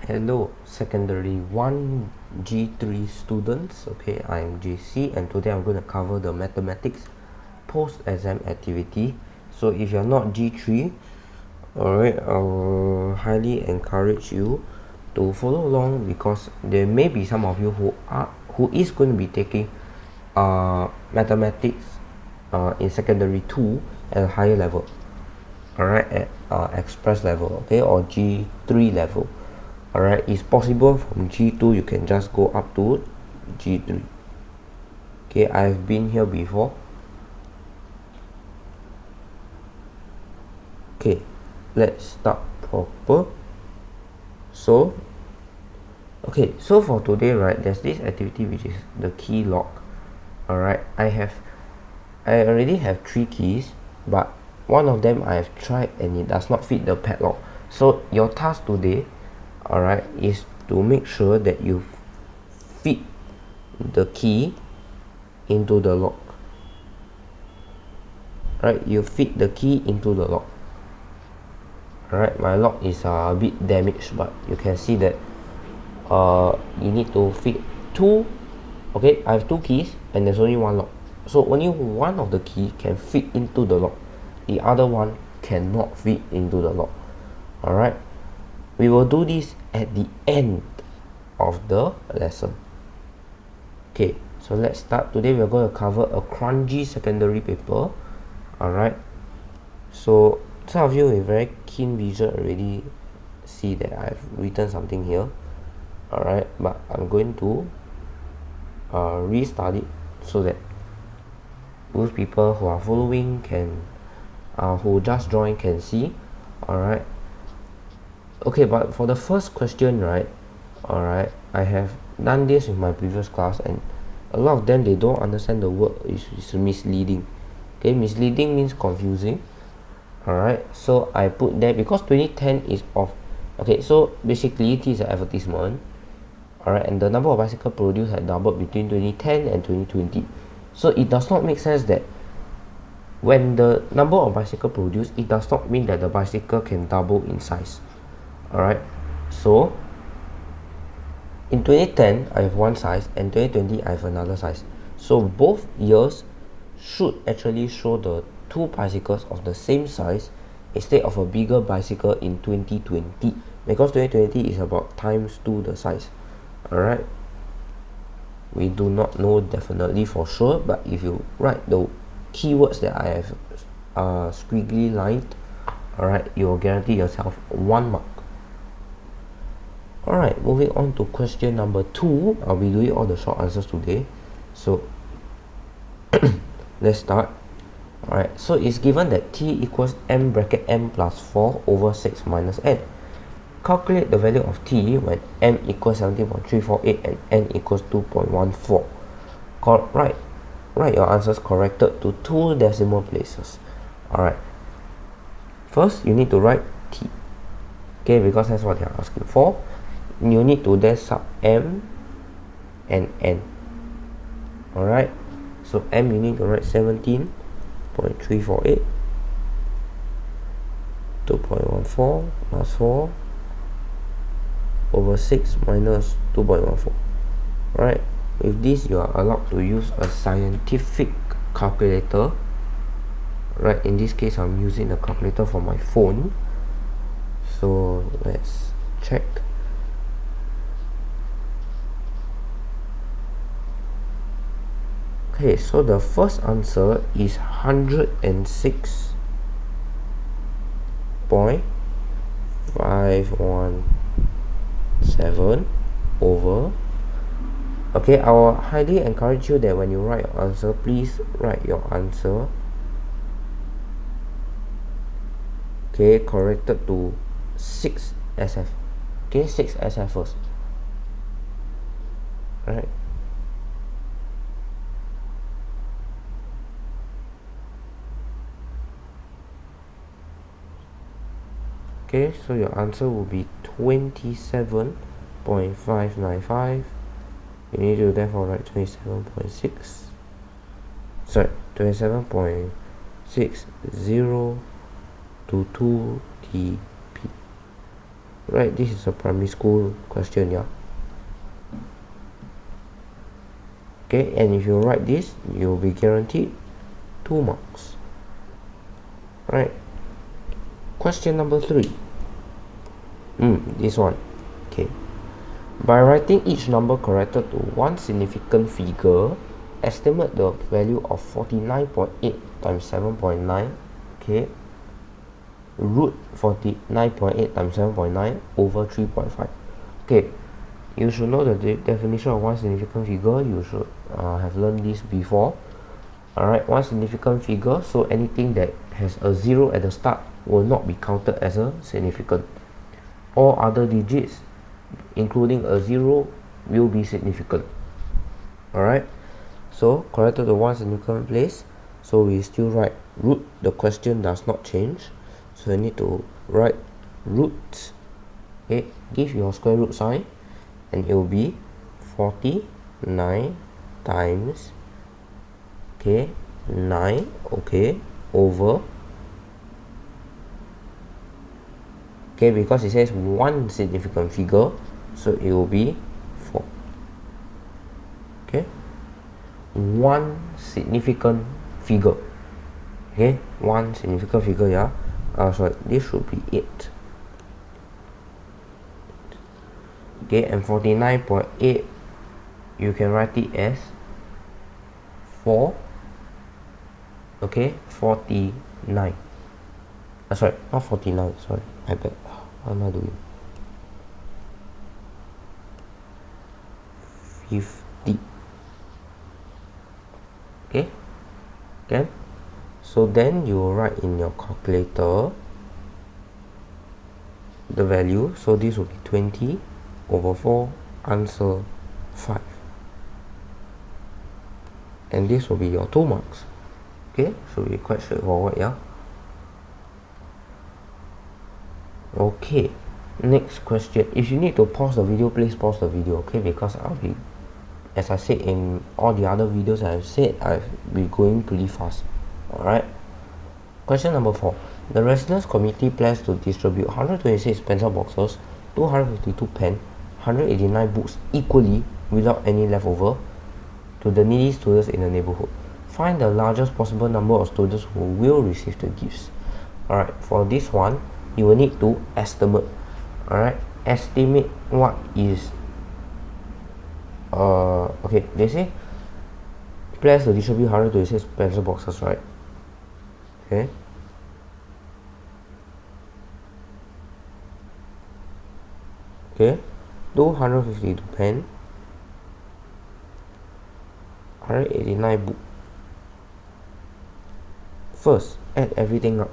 Hello, Secondary 1 G3 students. Okay, I'm JC and today I'm going to cover the mathematics post-exam activity. So if you're not G3, alright, I will highly encourage you to follow along because there may be some of you who is going to be taking mathematics in secondary 2 at a higher level, alright, at express level, okay, or G3 level. Alright, it's possible from G2 you can just go up to G3. Okay, I've been here before. Okay, let's start proper. So for today, right, there's this activity which is the key lock. Alright, I already have 3 keys, but one of them I have tried and it does not fit the padlock. So your task today, alright, is to make sure that you fit the key into the lock. Right, you fit the key into the lock. Alright, my lock is a bit damaged, but you can see that you need to fit 2. Okay, I have 2 keys and there's only 1 lock, so only one of the key can fit into the lock, the other one cannot fit into the lock. Alright, we will do this at the end of the lesson. Okay, so let's start. Today we're going to cover a crunchy secondary paper. Alright, so some of you with very keen vision already see that I've written something here. Alright, but I'm going to restart it so that those people who are following can who just joined can see. Alright, okay, but for the first question, right, alright, I have done this with my previous class and a lot of them, they don't understand the word is misleading. Okay, misleading means confusing. Alright, so I put there because 2010 is off. Okay, so basically it is an advertisement. Alright, and the number of bicycles produced had doubled between 2010 and 2020. So it does not make sense that when the number of bicycles produced, it does not mean that the bicycle can double in size. Alright, so in 2010 I have one size and 2020 I have another size. So both years should actually show the 2 bicycles of the same size instead of a bigger bicycle in 2020, because 2020 is about times 2 the size. Alright, we do not know definitely for sure, but if you write the keywords that I have squiggly lined, alright, you will guarantee yourself 1 mark. Alright, moving on to question number 2. I'll be doing all the short answers today, so let's start. Alright, so it's given that t equals m bracket m plus 4 over 6 minus n. Calculate the value of t when m equals 17.348 and n equals 2.14. Write your answers corrected to 2 decimal places. Alright, first you need to write t, okay, because that's what they're asking for. You need to then sub m and n. Alright, so m you need to write 17.348, 2.14 plus 4 over 6 minus 2.14. Right, with this you are allowed to use a scientific calculator. Right, in this case I'm using the calculator for my phone, so let's check. Okay, so the first answer is 106.517 over. Okay, I will highly encourage you that when you write your answer, please write your answer, okay, corrected to 6 SF. Okay, 6 SF first. Alright. Okay, so your answer will be 27.595. You need to therefore write 27.6. Sorry, 27.6022 dp. right? This is a primary school question, yeah. Okay, and if you write this, you'll be guaranteed 2 marks. Right. Question number 3. This one. Okay. By writing each number corrected to one significant figure, estimate the value of 49.8 times 7.9. Okay. Root 49.8 times 7.9 over 3.5. Okay. You should know the definition of one significant figure. You should have learned this before. Alright, one significant figure, so anything that has a 0 at the start will not be counted as a significant. All other digits, including a 0, will be significant. Alright, so corrected to one significant place, so we still write root. The question does not change, so you need to write root. Okay, give your square root sign, and it will be 49 times 9, over, because it says one significant figure, so it will be 4. One significant figure. One significant figure, yeah. Sorry, this should be 8. And 49.8, you can write it as 4. 49. Sorry, not 49. Sorry, my bad. What am I doing? 50. Okay. So then you will write in your calculator the value. So this will be 20 over 4. Answer 5. And this will be your 2 marks. Should be quite straightforward, yeah. Okay, next question. If you need to pause the video, please pause the video, because I'll be, as I said in all the other videos I've said, I'll be going pretty fast. Alright. Question number 4. The residence committee plans to distribute 126 pencil boxes, 252 pen, 189 books equally without any leftover to the needy students in the neighborhood. Find the largest possible number of students who will receive the gifts. Alright, for this one, you will need to estimate. Alright, estimate what is they say plans to distribute 126 pencil boxes, right? 252 pen, 189 book. First, add everything up.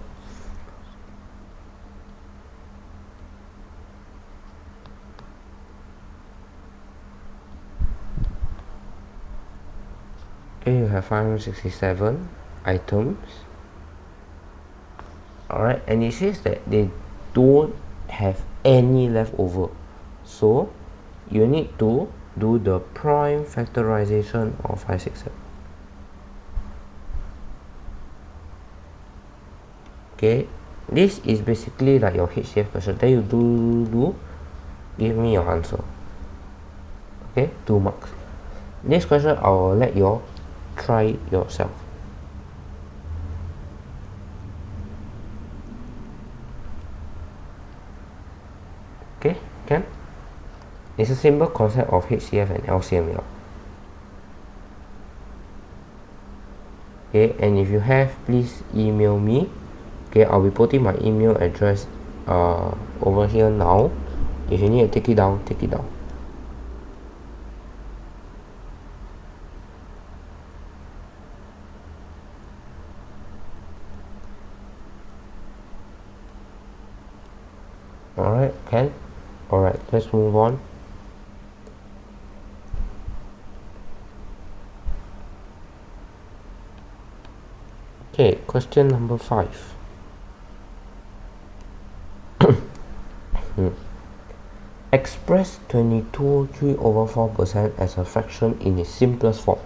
You have 567 items. Alright, and it says that they don't have any leftover. So you need to do the prime factorization of 567. This is basically like your HCF question. Then you do give me your answer. 2 marks. Next question, I will let you try it yourself. Can? It's a simple concept of HCF and LCM. And if you have, please email me. I'll be putting my email address over here now. If you need to take it down, take it down. Alright, can? Alright, let's move on. Question number 5. Express 22.3/4% as a fraction in its simplest form.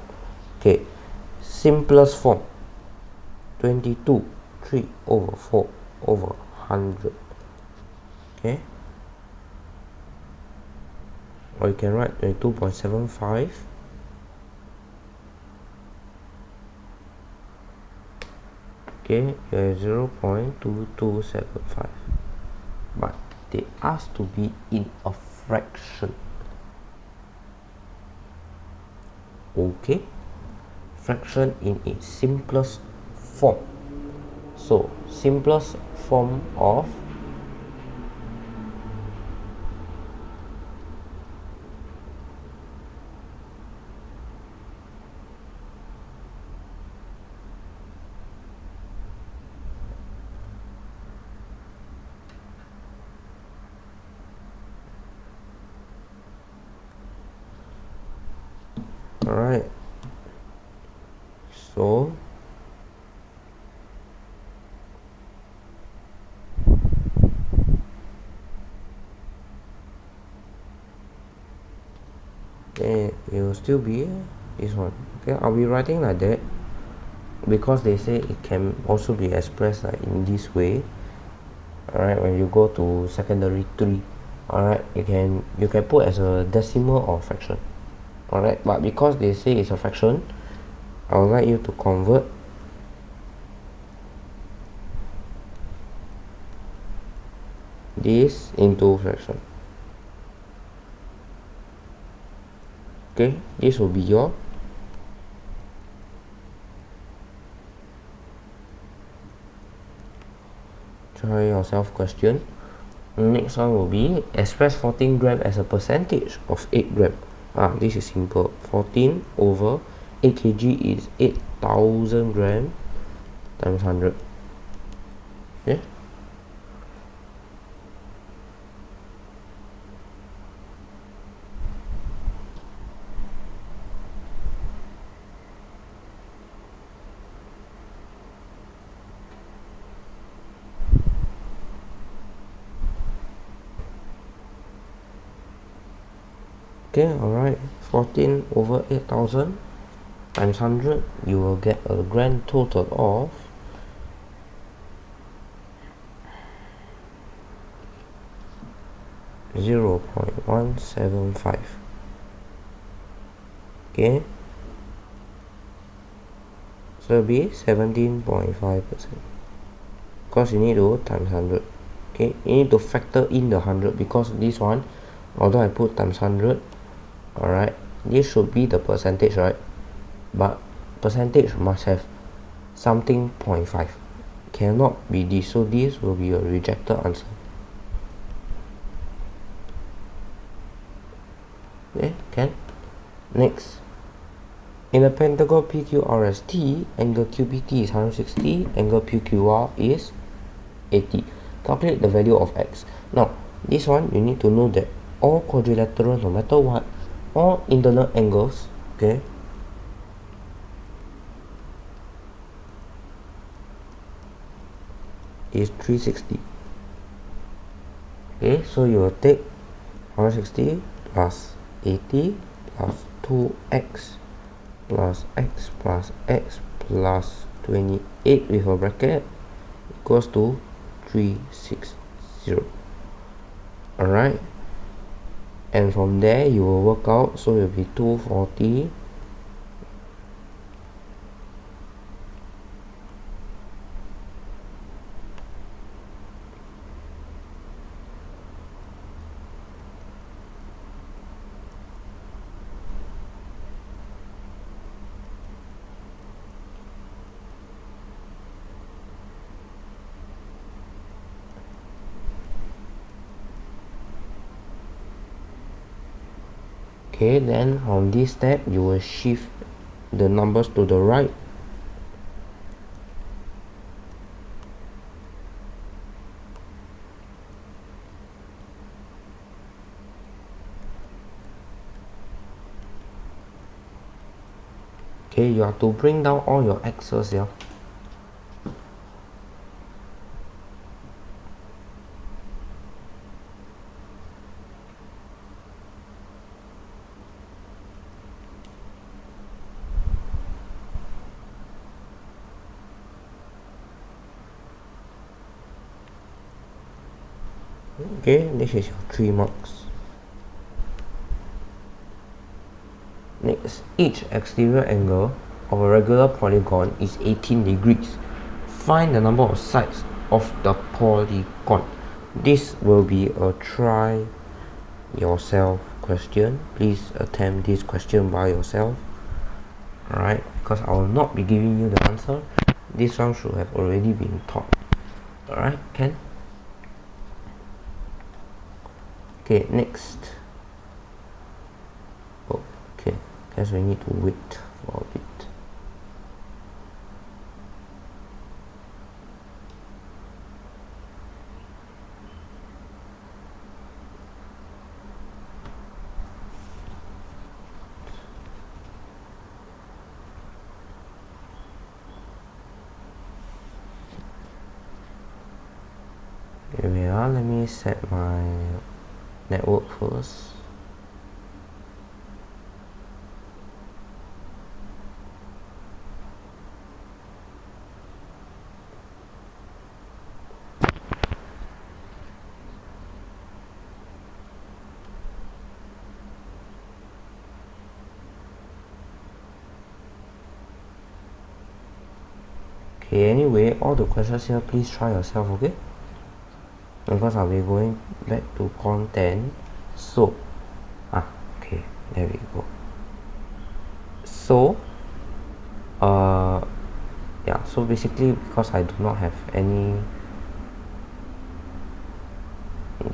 Simplest form, 22.3/4 over 100. or you can write 22.75. Okay, here is 0.2275, but they ask to be in a fraction. Okay, fraction in its simplest form. So simplest form of alright, so it will still be this one. Okay, I'll be writing like that because they say it can also be expressed like in this way. Alright, when you go to secondary 3, alright, you can put as a decimal or fraction. Alright, but because they say it's a fraction, I would like you to convert this into fraction. Okay, this will be your try yourself question. Next one will be express 14 gram as a percentage of 8 gram. This is simple. 14 over 8 kg is 8,000 gram times 100. Okay. Okay, alright, 14 over 8,000 times 100, you will get a grand total of 0.175. Okay, so it'll be 17.5%, because you need to times 100. Okay, you need to factor in the 100, because this one, although I put times 100, alright, this should be the percentage, right? But percentage must have something 0.5, cannot be this, so this will be a rejected answer. Okay, can. Next, in a pentagon PQRST, angle QPT is 160, angle PQR is 80. Calculate the value of x. Now, this one you need to know that all quadrilateral, no matter what, all internal angles, okay, is 360. Okay, so you will take 160 plus 80 plus 2x plus x plus x plus 28 with a bracket equals to 360. Alright, and from there you will work out, so it will be 240 Okay, then on this step you will shift the numbers to the right. Okay, you have to bring down all your x's, yeah. Okay, this is your 3 marks. Next, each exterior angle of a regular polygon is 18 degrees. Find the number of sides of the polygon. This will be a try yourself question. Please attempt this question by yourself. Alright, because I will not be giving you the answer. This one should have already been taught. Alright, can? Okay, next. Okay, guess we need to wait for a bit. Here we are. Let me set my network first. Okay, anyway, all the questions here, please try yourself, okay? Because I'll be going back to content. So, okay, there we go. So, yeah, so basically, because I do not have any,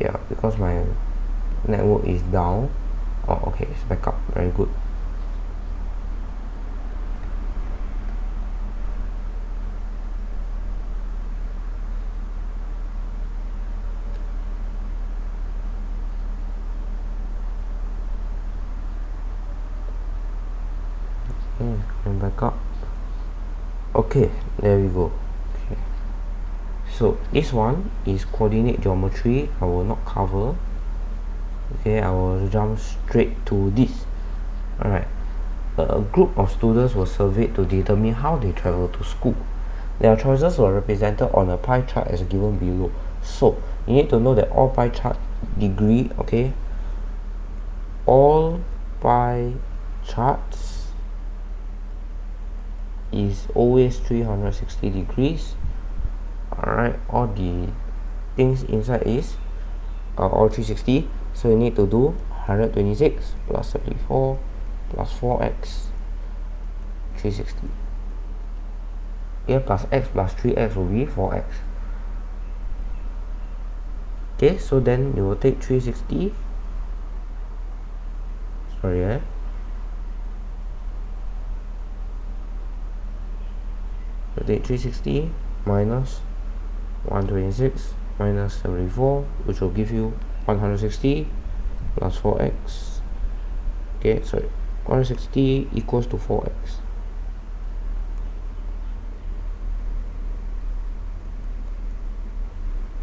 yeah, because my network is down. Oh, okay, it's back up, very good. Going back up. Okay, there we go. Okay, so this one is coordinate geometry. I will not cover. Okay, I will jump straight to this. Alright, a group of students were surveyed to determine how they travel to school. Their choices were represented on a pie chart as given below. So you need to know that all pie chart degree, okay, all pie charts is always 360 degrees. Alright, all the things inside is all 360, so you need to do 126 plus 74 plus 4x 360. Yeah, plus x plus 3x will be 4x. Okay, so then you will take 360. Sorry, so take 360 minus 126 minus 74, which will give you 160 plus 4x. Okay, sorry, 160 equals to 4x.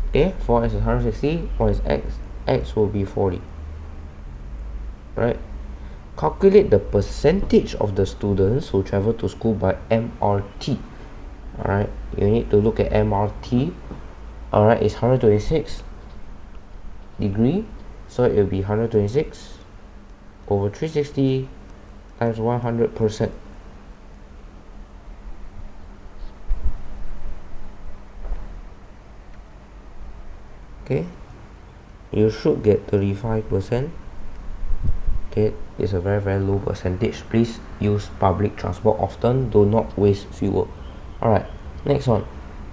Okay, 4x is 160. What is x? X will be 40. Right? Calculate the percentage of the students who travel to school by MRT. Alright, you need to look at MRT. Alright, it's 126 degree, so it will be 126 over 360 times 100%. Okay, you should get 35%. Okay, it's a very low percentage. Please use public transport often. Do not waste fuel. Alright, next one.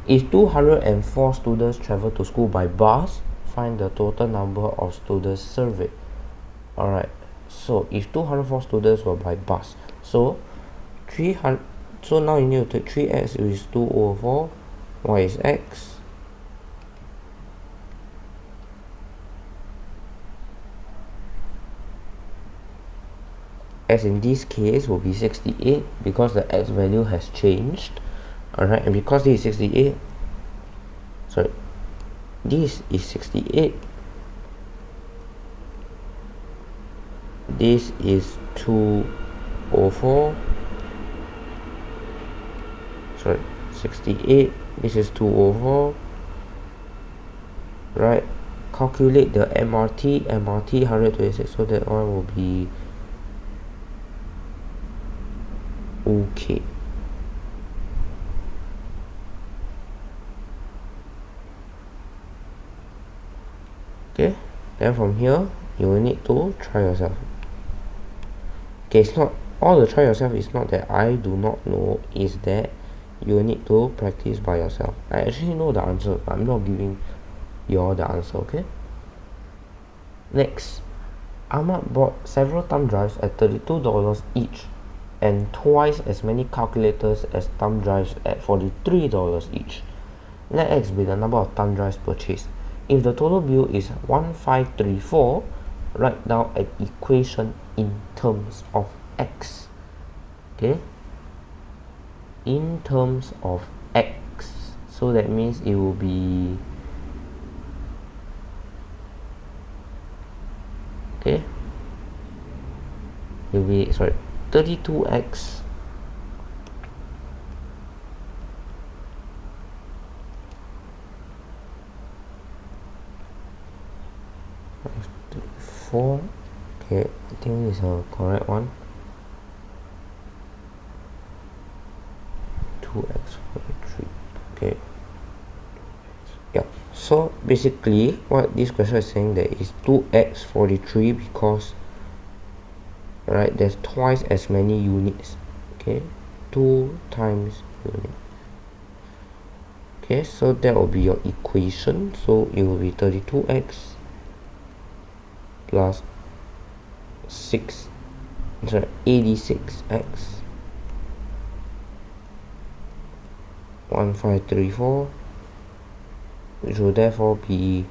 If 204 students travel to school by bus, find the total number of students surveyed. Alright, so if 204 students were by bus, so 300, so now you need to take 3x, which is 204. Y is x. X in this case will be 68 because the x value has changed. Alright, and because this is 68, sorry, this is 68, this is 204, sorry, 68, this is 204, right? Calculate the MRT 126, so that one will be OK. Okay, then from here you will need to try yourself. Okay, it's not all the try yourself is not that I do not know, is that you need to practice by yourself. I actually know the answer, I'm not giving you all the answer. Okay, next, Ahmad bought several thumb drives at $32 each and twice as many calculators as thumb drives at $43 each. Let X be the number of thumb drives purchased. If the total bill is 1534, write down an equation in terms of X. Okay, in terms of X, so that means it will be, okay, it will be, sorry, 32x four. Okay, I think it's a correct one. 2x 43. Okay, yeah, so basically what this question is saying, that is 2x 43 because, right, there's twice as many units. Okay, 2 times unit. Okay, so that will be your equation. So it will be 32x plus 86x 1534, which will therefore be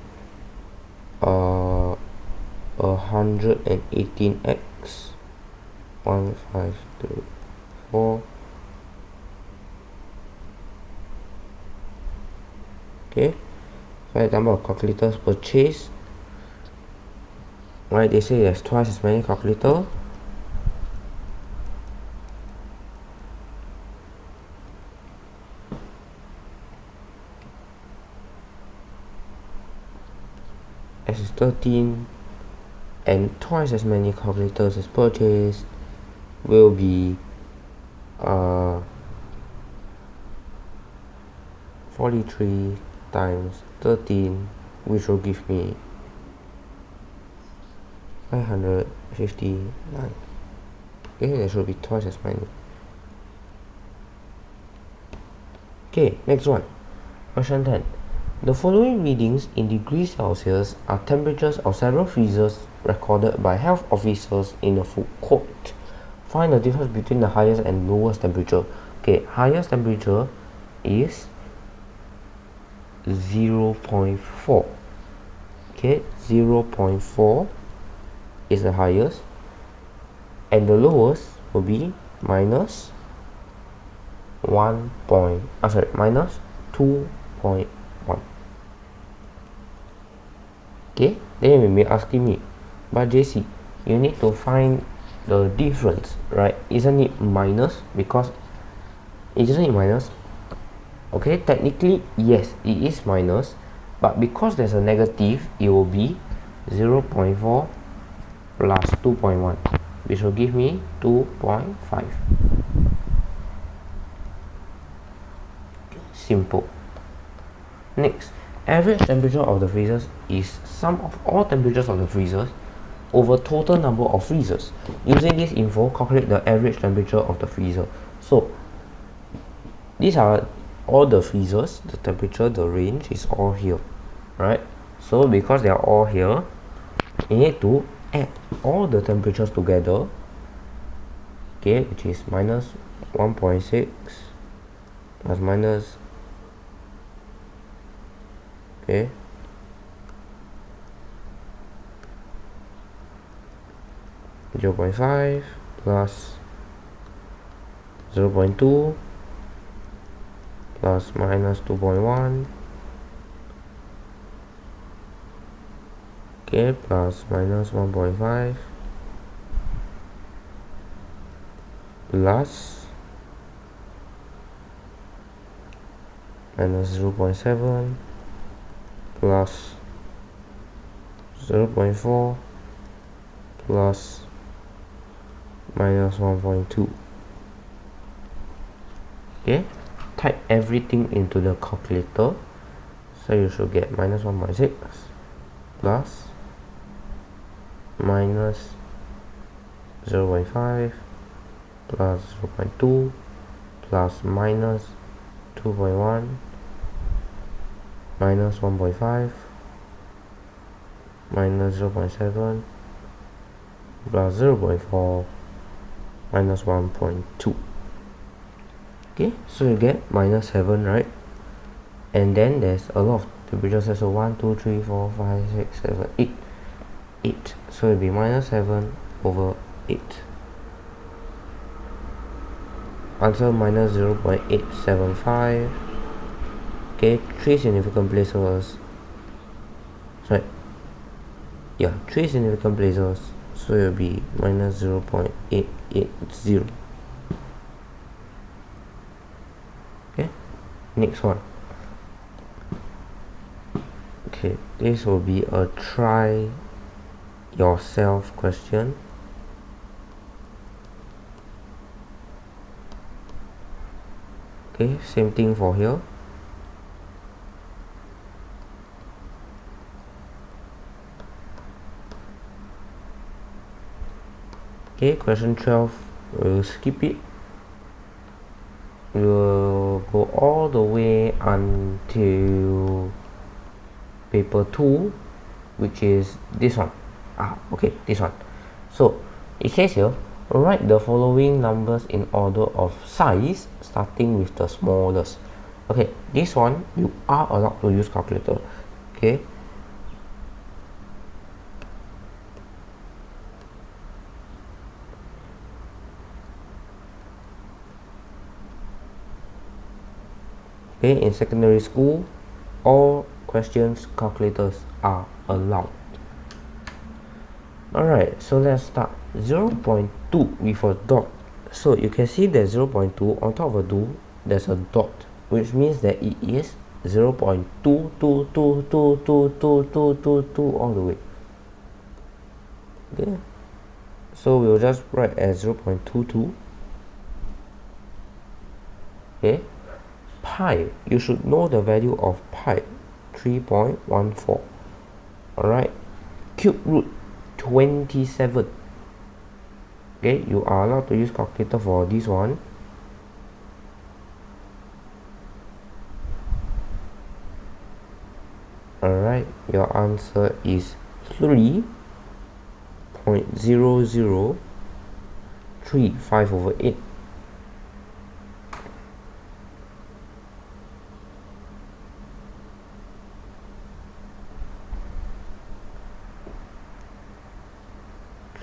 118x 1534. Okay, find the number of calculators purchased. Right, they say there's twice as many calculators. X is 13, and twice as many calculators as purchased will be 43 times 13, which will give me 559. Okay, there should be twice as many. Okay, next one. Question 10. The following readings in degrees Celsius are temperatures of several freezers recorded by health officers in a food court. Find the difference between the highest and lowest temperature. Okay, highest temperature is 0.4. Okay, 0.4 is the highest, and the lowest will be minus 2.1. Okay, then you may be asking me, but JC, you need to find the difference, right? Isn't it minus? Because isn't it minus? Okay, technically yes, it is minus, but because there's a negative, it will be 0.4 plus 2.1, which will give me 2.5. Simple. Next, average temperature of the freezers is sum of all temperatures of the freezers over total number of freezers. Using this info, calculate the average temperature of the freezer. So these are all the freezers, the temperature, the range is all here, right? So because they are all here, you need to add all the temperatures together, okay, which is minus 1.6 plus minus, okay, zero 0.5 plus 0.2 plus minus 2.1, okay, plus minus 1.5 plus minus 0.7 plus 0.4 plus minus 1.2. Okay, type everything into the calculator. So you should get minus 1.6 plus minus 0.5 plus 0.2 plus minus 2.1 minus 1.5 minus 0.7 plus 0.4 minus 1.2. Okay, so you get minus 7, right? And then there's a lot of temperatures, so 1 2 3 4 5 6 7 8 8, so it'll be minus 7 over 8. Answer minus 0.875. Okay, 3 significant places. Right, yeah, 3 significant places, so it'll be minus 0.880. Okay, next one. Okay, this will be a try yourself question. Okay, same thing for here. Okay, question 12, we'll skip it. We'll go all the way until paper 2, which is this one. Okay, this one. So it says here, write the following numbers in order of size starting with the smallest. Okay, this one you are allowed to use calculator. Okay, okay, in secondary school, all questions calculators are allowed. Alright, so let's start. 0.2 with a dot. So you can see that 0.2 on top of a 2, there's a dot, which means that it is 0.222222222 all the way. Okay, so we'll just write as 0.22. Okay, pi, you should know the value of pi, 3.14. Alright, cube root 27. Okay, you are allowed to use calculator for this one. Alright, your answer is 3.0035 over 8.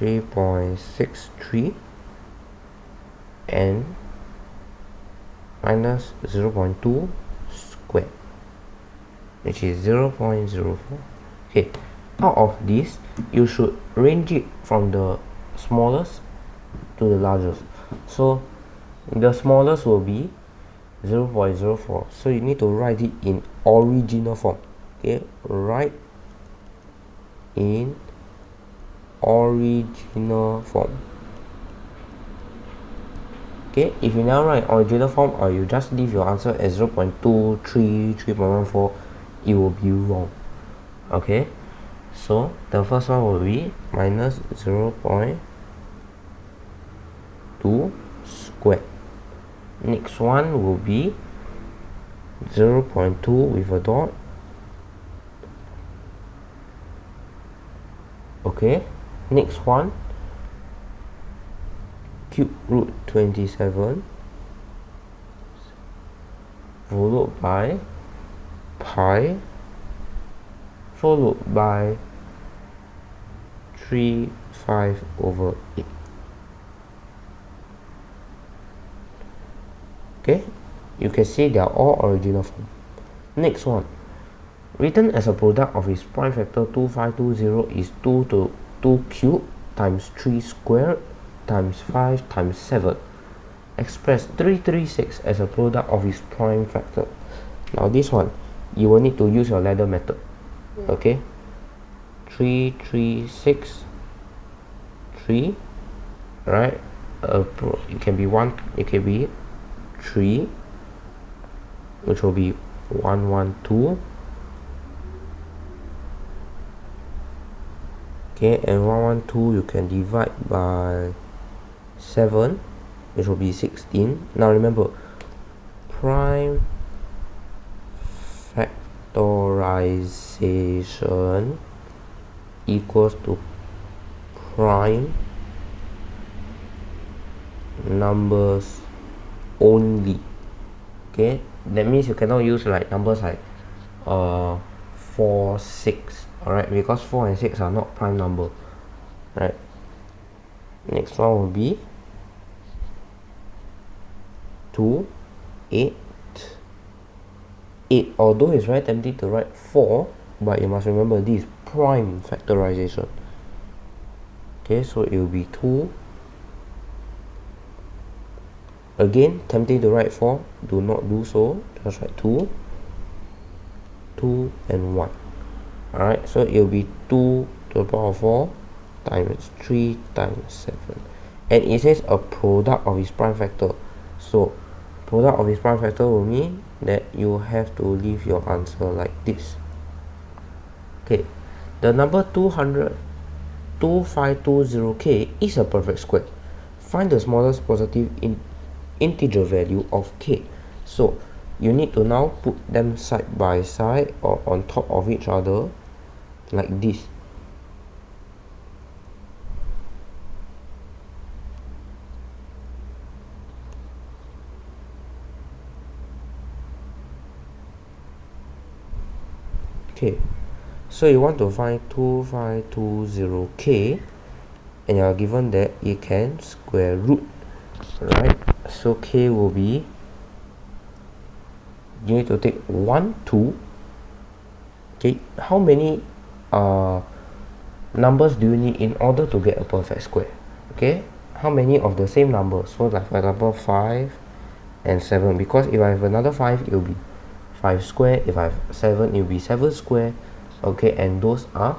.63 and minus 0.2 squared, which is 0.04. Okay, out of this you should range it from the smallest to the largest. So the smallest will be 0.04, so you need to write it in original form. Okay, write in original form. Okay, if you now write original form or you just leave your answer as 0.23, 3.14, it will be wrong. Okay, so the first one will be minus 0.2 squared. Next one will be 0.2 with a dot. Okay, next one, cube root 27 followed by pi followed by 3.5 over 8. Okay, you can see they are all original form. Next one, written as a product of its prime factor 2520 is 2 to 2 cubed times 3 squared times 5 times 7. Express 336 as a product of its prime factor. Now this one, you will need to use your ladder method. Okay, 336 3, right? It can be 1, it can be 3, which will be 112. Okay, and 112 you can divide by 7, which will be 16. Now remember, prime factorization equals to prime numbers only. Okay, that means you cannot use like numbers like 4, 6, alright, because 4 and 6 are not prime number, right? Next one will be 2, 8. 8, although it's very tempting to write 4, but you must remember this is prime factorization. Okay, so it will be 2. Again, tempting to write 4, do not do so, just write 2, 2 and 1. Alright, so it will be 2 to the power of 4 times 3 times 7. And it says a product of its prime factor. So, product of its prime factor will mean that you have to leave your answer like this. Okay, the number 2520k is a perfect square. Find the smallest positive integer value of k. So you need to now put them side by side or on top of each other like this. Okay, so you want to find 2520k and you are given that it can square root, right? So k will be, you need to take 1, 2. Okay, how many numbers do you need in order to get a perfect square? Okay, how many of the same numbers? So like for example 5 and 7, because if I have another 5 it will be 5 square, if I have 7 it will be 7 square. Okay, and those are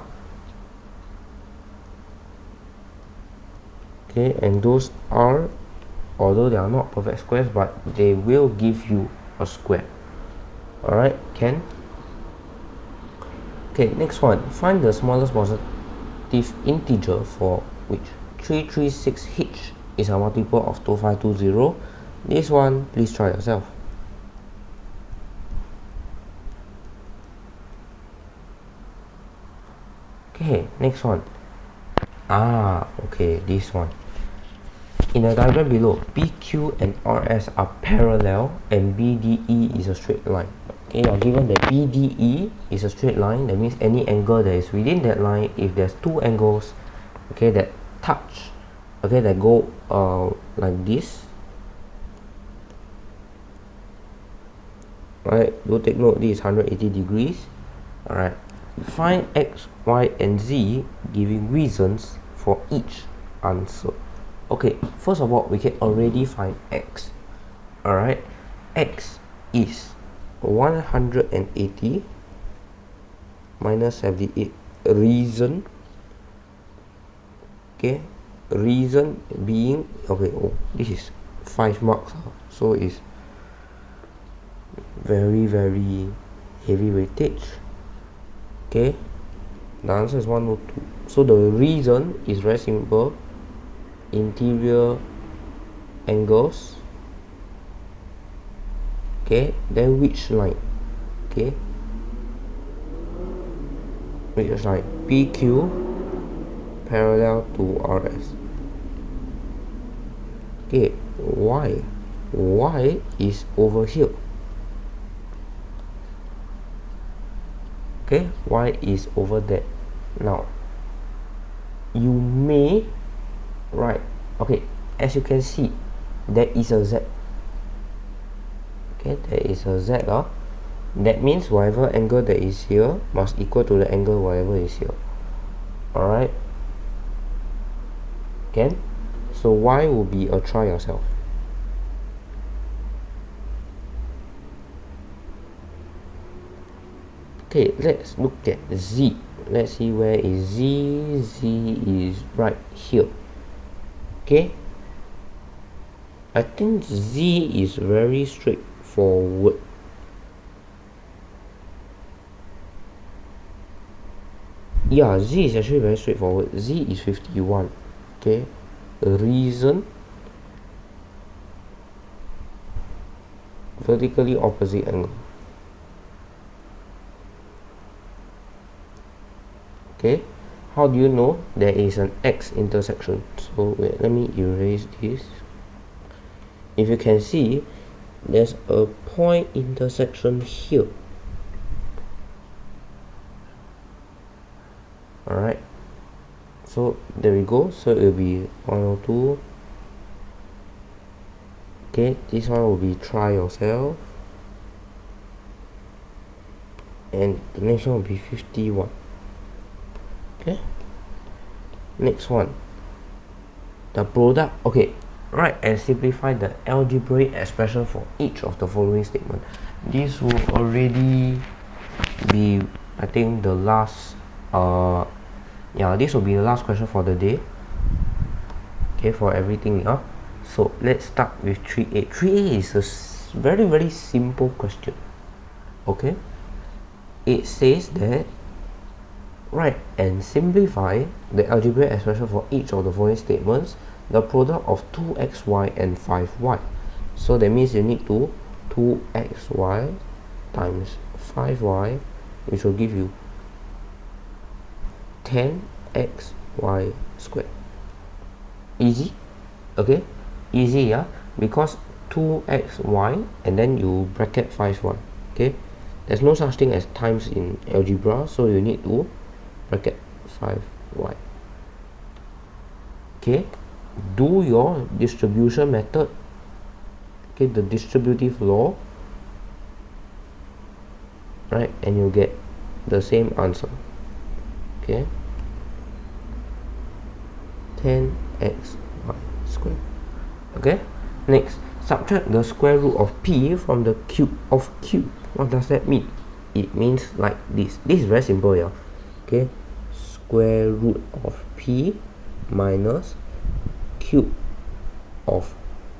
although they are not perfect squares, but they will give you a square. Alright, can? Okay, next one, find the smallest positive integer for which 336h is a multiple of 2520. This one, please try yourself. Okay, next one. Okay, this one. In the diagram below, PQ and RS are parallel and BDE is a straight line. Okay, you're given that BDE is a straight line, that means any angle that is within that line, if there's two angles, okay, that touch, okay, that go like this, right? Do take note, this is 180 degrees. Alright, find X, Y, and Z, giving reasons for each answer. Okay, first of all, we can already find X. Alright, X is 180 minus 78. Reason, okay, reason being, okay, this is 5 marks, so it's very heavy weightage. Okay, the answer is 102. So the reason is very simple, interior angles. Okay, then which line? Okay, which line? PQ parallel to RS. Okay, Y is over here. Okay, Y is over there. Now you may write, okay, as you can see, there is a Z. Okay, there is a Z. That means whatever angle that is here must equal to the angle whatever is here. Alright, can? So Y will be a try yourself. Okay, let's look at Z. Let's see where is Z. Z is right here. Okay, I think Z is very straightforward. Yeah, z is actually very straightforward. Z is 51. Okay, reason vertically opposite angle. Okay, how do you know there is an X intersection? So wait, let me erase this. If you can see, there's a point intersection here. Alright, so there we go. So it will be 102. Okay, this one will be try yourself, and the next one will be 51. Okay, next one, the product. Okay, write and simplify the algebraic expression for each of the following statement. This will already be, I think, the last this will be the last question for the day. Okay, for everything. So let's start with 3a. 3a is a very simple question. Okay, it says that write and simplify the algebraic expression for each of the following statements, the product of 2xy and 5y. So that means you need to 2xy times 5y, which will give you 10xy squared. Easy. Okay, easy. Yeah, because 2xy and then you bracket 5y. Okay, there's no such thing as times in algebra, so you need to bracket 5y. Okay, do your distribution method. Okay, the distributive law, right, and you get the same answer. Okay, 10xy squared. Okay, next, subtract the square root of p from the cube of q. What does that mean? It means like this. This is very simple. Yeah. Okay, square root of p minus cube of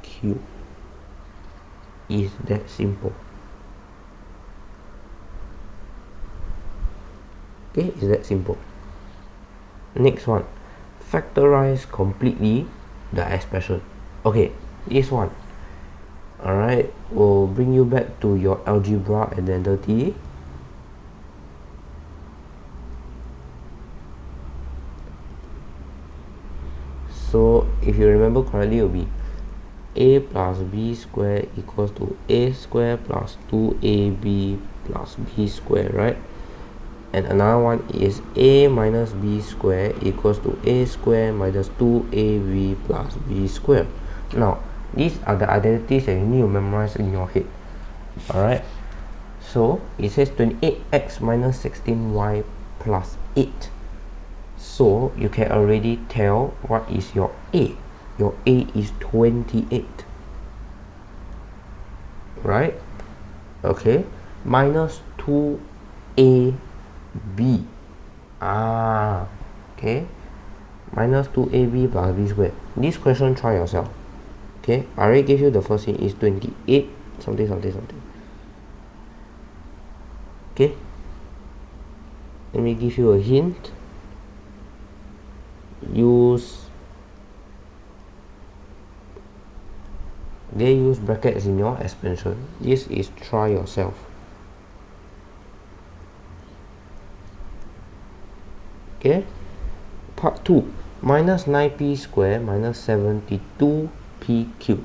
q. Is that simple? Okay, is that simple? Next one, factorize completely the expression. Okay, this one, alright, will bring you back to your algebra identity. So if you remember correctly, it will be a plus b square equals to a square plus 2ab plus b square, right? And another one is a minus b square equals to a square minus 2ab plus b square. Now, these are the identities that you need to memorize in your head. Alright, so it says 28x minus 16y plus 8. So you can already tell what is your a. Your a is 28, right? Okay, minus 2ab. Okay, minus 2ab plus b squared. This question, try yourself. Okay, I already gave you the first hint is 28 something. Okay, let me give you a hint. Use brackets in your expansion. This is try yourself. Okay, part 2, minus 9p square minus 72p cube.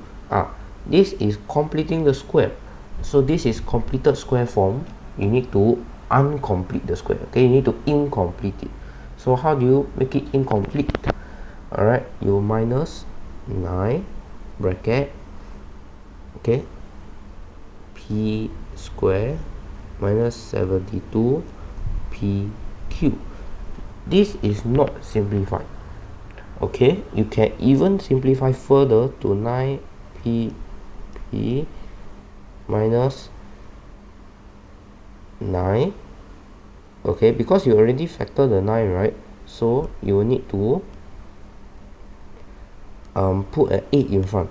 This is completing the square. So this is completed square form. You need to uncomplete the square. Okay, you need to incomplete it. So how do you make it incomplete? Alright, you minus 9 bracket, okay, p square minus 72p cube. This is not simplified. Okay, you can even simplify further to 9p minus 9. Okay, because you already factor the 9, right? So you will need to put an 8 in front.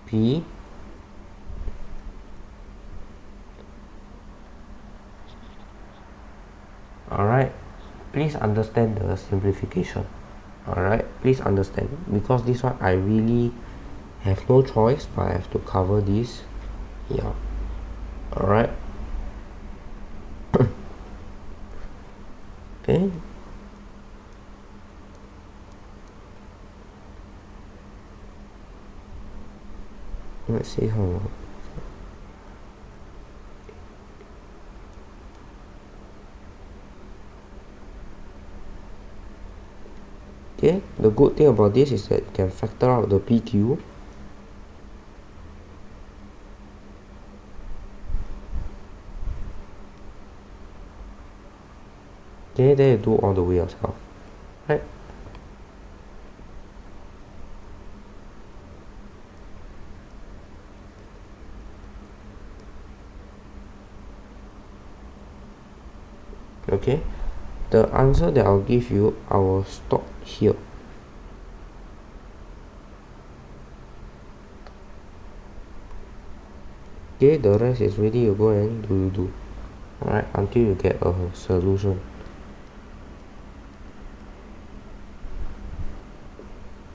P Alright, please understand the simplification. Alright, please understand, because this one I really have no choice, but I have to cover this. Yeah. Alright. Okay. Let's see how. Okay, the good thing about this is that you can factor out the PQ. Okay, then you do all the way yourself. Right? Okay, the answer that I'll give you, I will stop here. Okay, the rest is ready, you go and do. Alright, until you get a solution.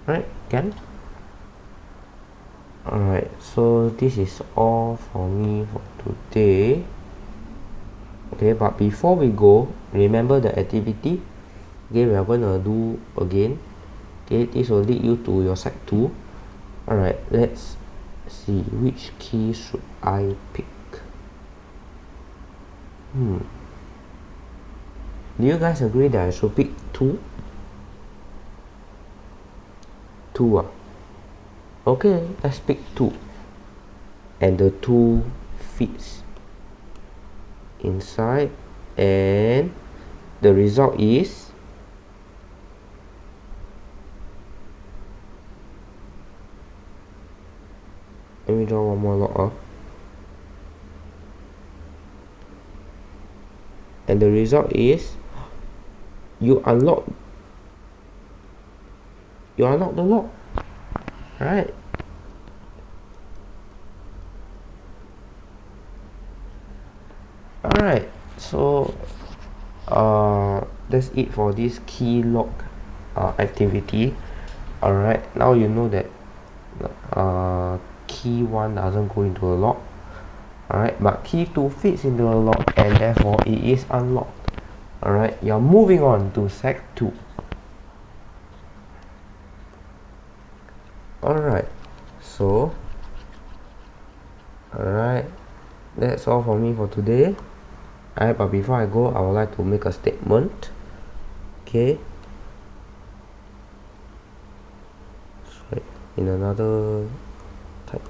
Right, can? Alright, so this is all for me for today. Okay, but before we go, remember the activity. Okay, we are going to do again. Okay, this will lead you to your sec 2. Alright, let's see which key should I pick. Do you guys agree that I should pick 2? 2 Okay, let's pick 2. And the 2 fits inside, and the result is let me draw one more log and the result is you unlock the lock. Right? Alright, so that's it for this key lock activity. Alright, now you know that key 1 doesn't go into a lock. Alright, but key 2 fits into a lock, and therefore it is unlocked. Alright, you're moving on to sec 2. Alright, so alright, that's all for me for today. Alright, but before I go, I would like to make a statement. Okay, sorry, in another type.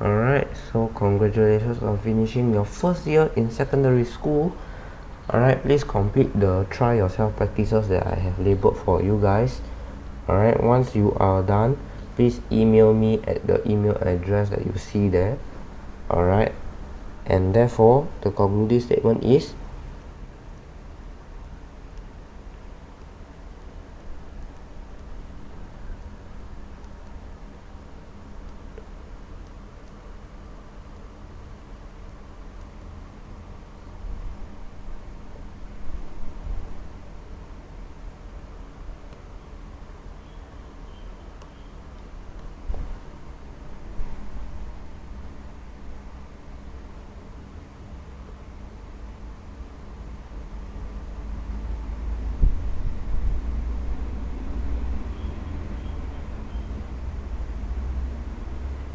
Alright, so congratulations on finishing your first year in secondary school. Alright, please complete the try yourself practices that I have labeled for you guys. Alright, once you are done, please email me at the email address that you see there. Alright, and therefore the concluding statement is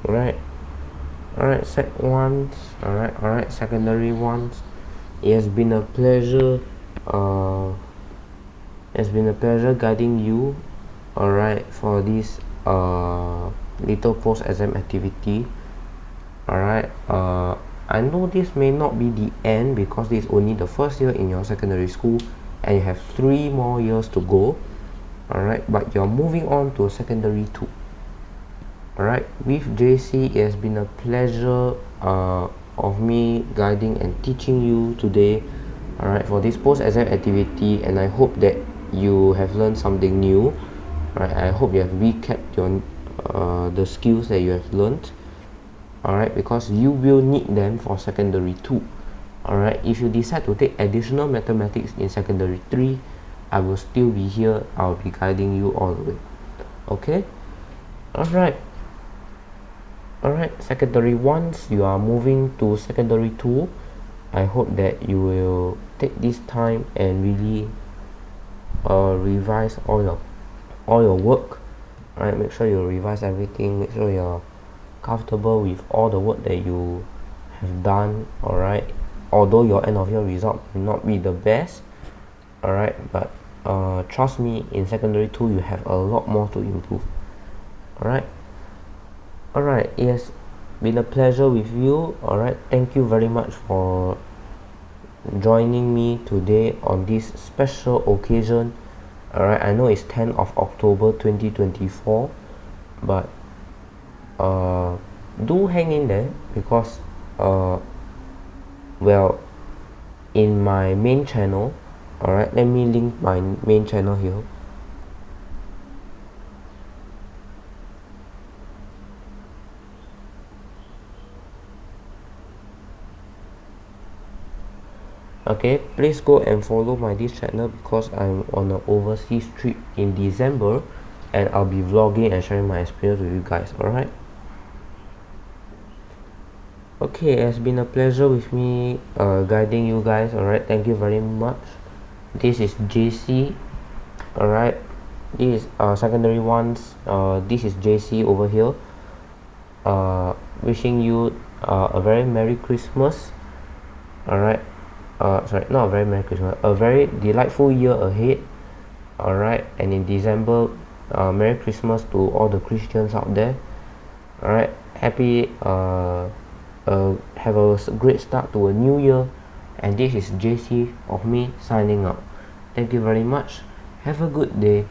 Alright, sec ones. Alright, secondary ones. It has been a pleasure. It's been a pleasure guiding you. Alright, for this little post exam activity. Alright. I know this may not be the end because this is only the first year in your secondary school, and you have 3 more years to go. Alright, but you're moving on to secondary 2. Alright, with JC, it has been a pleasure of me guiding and teaching you today. Alright, for this post exam activity, and I hope that you have learned something new. Alright, I hope you have recapped your the skills that you have learned. Alright, because you will need them for secondary 2. Alright, if you decide to take additional mathematics in secondary 3, I will still be here. I'll be guiding you all the way. Okay? Alright, secondary 1s, you are moving to secondary 2. I hope that you will take this time and really revise all your work. Alright, make sure you revise everything, make sure you're comfortable with all the work that you have done. Alright, although your end of year result may not be the best, alright, but trust me, in secondary 2 you have a lot more to improve. Alright, it has been a pleasure with you. Alright, thank you very much for joining me today on this special occasion. Alright, I know it's 10th of October 2024, but do hang in there because well, in my main channel, alright, let me link my main channel here. Okay, please go and follow my this channel because I'm on an overseas trip in December, and I'll be vlogging and sharing my experience with you guys. Alright, okay, it has been a pleasure with me guiding you guys. Alright, thank you very much. This is JC. Alright, this is secondary ones. This is JC over here. Wishing you a very Merry Christmas. Alright, sorry, not a very Merry Christmas, a very delightful year ahead. Alright, and in December, Merry Christmas to all the Christians out there. Alright, happy have a great start to a new year. And this is JC of me signing out. Thank you very much. Have a good day.